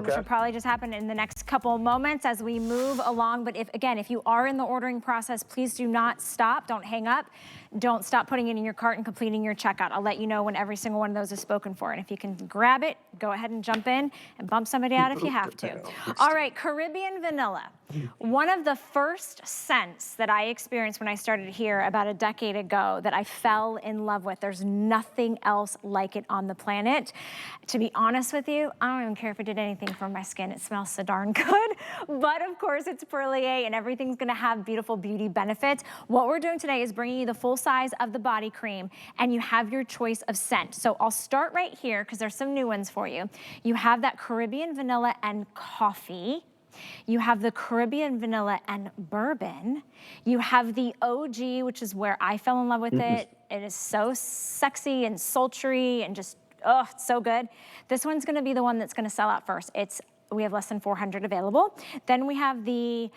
which will probably just happen in the next couple of moments as we move along. But if you are in the ordering process, please do not stop. Don't hang up. Don't stop putting it in your cart and completing your checkout. I'll let you know when every single one of those is spoken for. And if you can grab it, go ahead and jump in and bump somebody out if you have to. All right, Caribbean vanilla. One of the first scents that I experienced when I started here about a decade ago that I fell in love with. There's nothing else like it on the planet. To be honest with you, I don't even care if it did anything for my skin. It smells so darn good. But of course, it's Perlier and everything's gonna have beautiful beauty benefits. What we're doing today is bringing you the full size of the body cream, and you have your choice of scent. So I'll start right here because there's some new ones for you. You have that Caribbean vanilla and coffee. You have the Caribbean vanilla and bourbon. You have the OG, which is where I fell in love with it. It is so sexy and sultry and just, oh, it's so good. This one's gonna be the one that's gonna sell out first. We have less than 400 available. Then we have the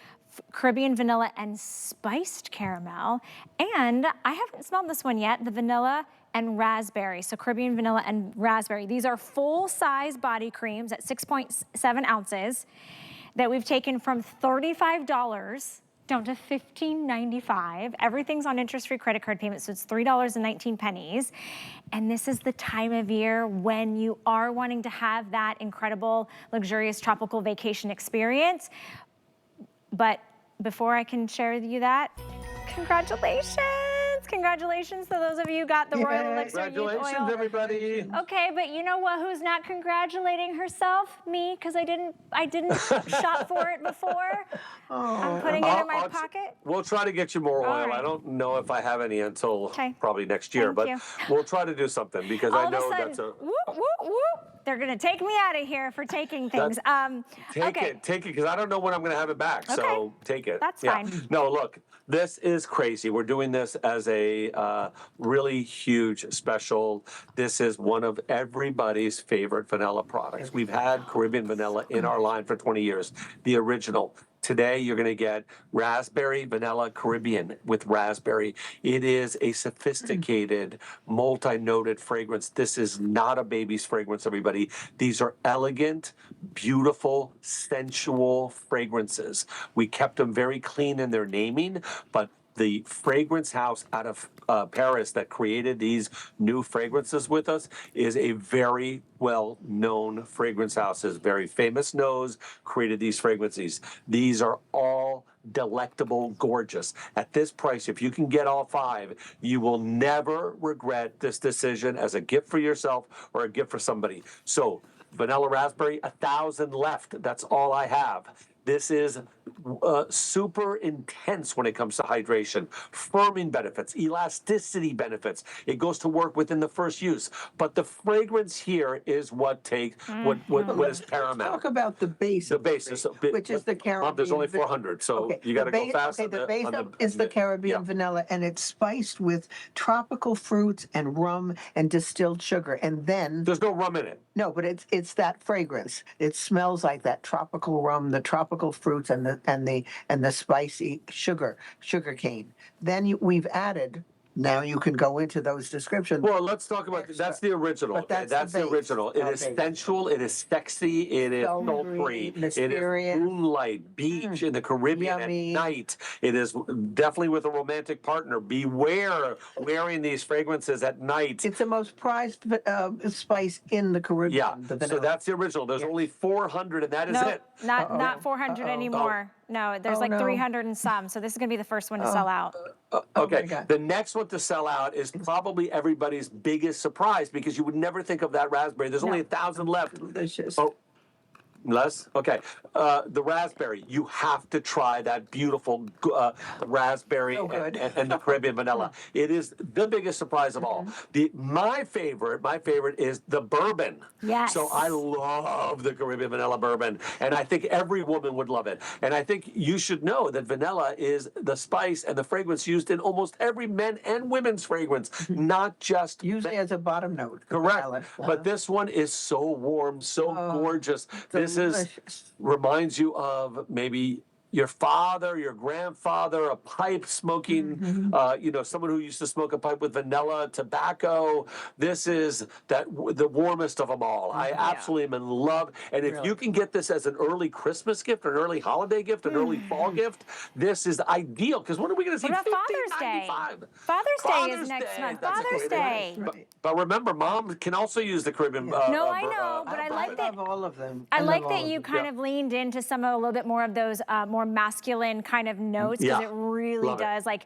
Caribbean vanilla and spiced caramel. And I haven't smelled this one yet, the vanilla and raspberry. So Caribbean vanilla and raspberry. These are full-size body creams at 6.7 ounces that we've taken from $35 down to $15.95. Everything's on interest-free credit card payments, so it's $3.19. And this is the time of year when you are wanting to have that incredible, luxurious tropical vacation experience. But before I can share with you that, congratulations! Congratulations to those of you who got the Royal Elixir Youth Oil. Congratulations, everybody. Okay, but you know what? Who's not congratulating herself? Me, because I didn't shop for it before. I'm putting it in my pocket. We'll try to get you more oil. right. I don't know if I have any until probably next year, Thank but we'll try to do something because All I know of a sudden, that's a. Whoop, whoop, whoop. They're gonna take me out of here for taking things. Take it, because I don't know when I'm gonna have it back. So take it. That's fine. No, look, this is crazy. We're doing this as a really huge special. This is one of everybody's favorite vanilla products. We've had Caribbean vanilla in our line for 20 years, the original. Today, you're going to get raspberry vanilla Caribbean with raspberry. It is a sophisticated, multi-noted fragrance. This is not a baby's fragrance, everybody. These are elegant, beautiful, sensual fragrances. We kept them very clean in their naming, but the fragrance house out of Paris that created these new fragrances with us is a very well-known fragrance house. Is very famous nose created these fragrances. These are all delectable, gorgeous. At this price, if you can get all 5, you will never regret this decision as a gift for yourself or a gift for somebody. So vanilla raspberry, 1,000 left. That's all I have. This is super intense when it comes to hydration, firming benefits, elasticity benefits. It goes to work within the first use. But the fragrance here is what is paramount. Let's talk about the base. The basis, which is the Caribbean. There's only 400, so you got to go fast. Okay, the base is the Caribbean vanilla, and it's spiced with tropical fruits and rum and distilled sugar. And then there's no rum in it. No, but it's that fragrance. It smells like that tropical rum, the tropical fruits, and the spicy sugar cane. Then we've added. Now you can go into those descriptions. Well, let's talk about that's the original. But that's the original. It is sensual. It is sexy. It is sultry. It is moonlight, beach in the Caribbean at night. It is definitely with a romantic partner. Beware wearing these fragrances at night. It's the most prized spice in the Caribbean. Yeah. So that's the original. There's only 400, and that is it. Not 400 anymore. No, there's 300 and some. So this is gonna be the first one to sell out. Okay, the next one to sell out is probably everybody's biggest surprise because you would never think of that raspberry. There's only 1,000 left. Delicious. Oh, less? Okay. The raspberry, you have to try that beautiful raspberry and the Caribbean vanilla. It is the biggest surprise of all. My favorite is the bourbon. Yes. So I love the Caribbean vanilla bourbon, and I think every woman would love it. And I think you should know that vanilla is the spice and the fragrance used in almost every men and women's fragrance, not just usually as a bottom note. Correct. But this one is so warm, so gorgeous. This reminds you of maybe your father, your grandfather, a pipe smoking, someone who used to smoke a pipe with vanilla, tobacco. This is the warmest of them all. I absolutely am in love. And if you can get this as an early Christmas gift, an early holiday gift, an early fall gift, this is ideal. Because when are we going to see What about Father's Day? Father's Day is next month. Father's Day. But remember, mom can also use the Caribbean. No, I know, but I like that. love all of them. I like that you kind of leaned into some of a little bit more of those more masculine kind of notes, because it really does. Like,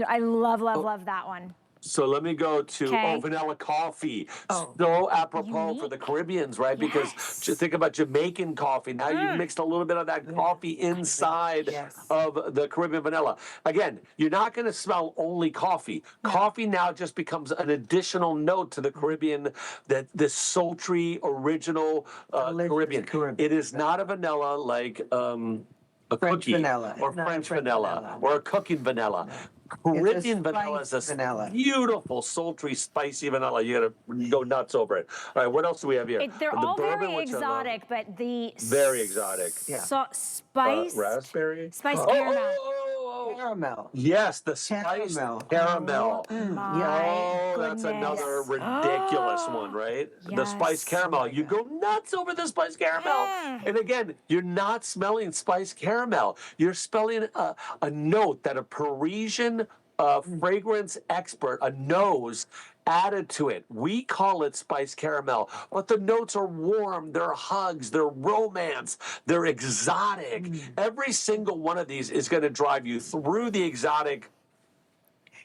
I love that one. So let me go to vanilla coffee. So apropos for the Caribbeans, right? Because think about Jamaican coffee. Now you've mixed a little bit of that coffee inside of the Caribbean vanilla. Again, you're not going to smell only coffee. Coffee now just becomes an additional note to the Caribbean, that this sultry, original Caribbean. It is not a vanilla like a French cookie vanilla. or French vanilla or a cooking vanilla. Caribbean vanilla is a beautiful, sultry, spicy vanilla. You gotta go nuts over it. All right, what else do we have here? They're all very exotic, but the very exotic. Spice raspberry, spice caramel. Caramel. Yes, the spice caramel. That's another ridiculous one, right? The spice caramel. You go nuts over the spice caramel. And again, you're not smelling spice caramel. You're smelling a note that a Parisian fragrance expert, a nose, added to it. We call it spice caramel, but the notes are warm, they're hugs, they're romance, they're exotic. Every single one of these is going to drive you through the exotic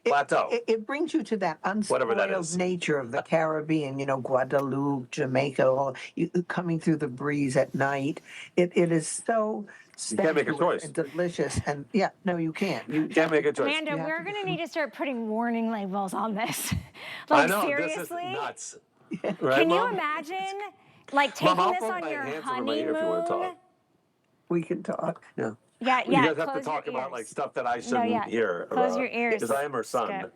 plateau. It brings you to that unspoiled nature of the Caribbean, Guadeloupe, Jamaica, coming through the breeze at night. It is so can't make a choice. And delicious. And you can't. You can't make a choice. Amanda, we're going to need to start putting warning labels on this. I know, seriously? this is nuts. Right, Can you imagine, taking this on your honeymoon? We can talk. Yeah. Yeah. You guys have to talk about stuff that I shouldn't hear. Close your ears. Because I am her son. Skip.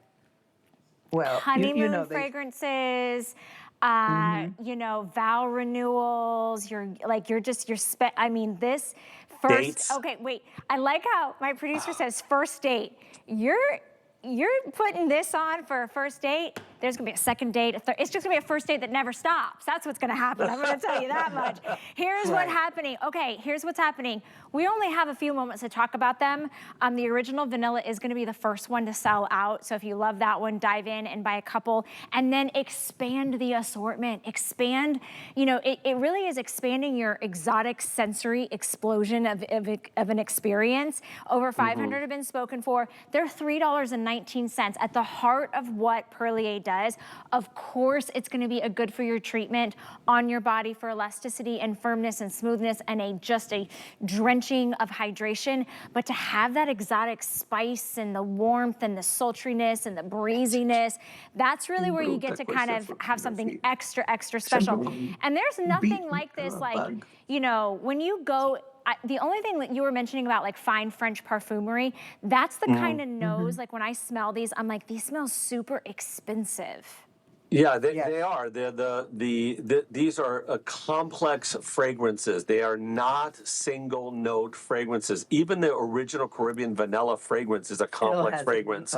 Well, honeymoon fragrances. Vow renewals. This first. Dates. Okay, wait. I like how my producer says first date. You're putting this on for a first date. There's gonna be a second date, it's just gonna be a first date that never stops. That's what's gonna happen, I'm gonna tell you that much. Here's what's happening. Okay, here's what's happening. We only have a few moments to talk about them. The original vanilla is gonna be the first one to sell out. So if you love that one, dive in and buy a couple, and then expand the assortment. Expand, it really is expanding your exotic sensory explosion of an experience. Over 500 have been spoken for. They're $3.19 at the heart of what Perlier does. Of course, it's going to be a good for your treatment on your body for elasticity and firmness and smoothness and just a drenching of hydration. But to have that exotic spice and the warmth and the sultriness and the breeziness, that's really where you get to kind of have something extra, extra special. And there's nothing like this, when you go, the only thing that you were mentioning about fine French perfumery, that's the kind of nose, when I smell these, I'm like, these smell super expensive. Yeah, they are. These are complex fragrances. They are not single note fragrances. Even the original Caribbean vanilla fragrance is a complex fragrance.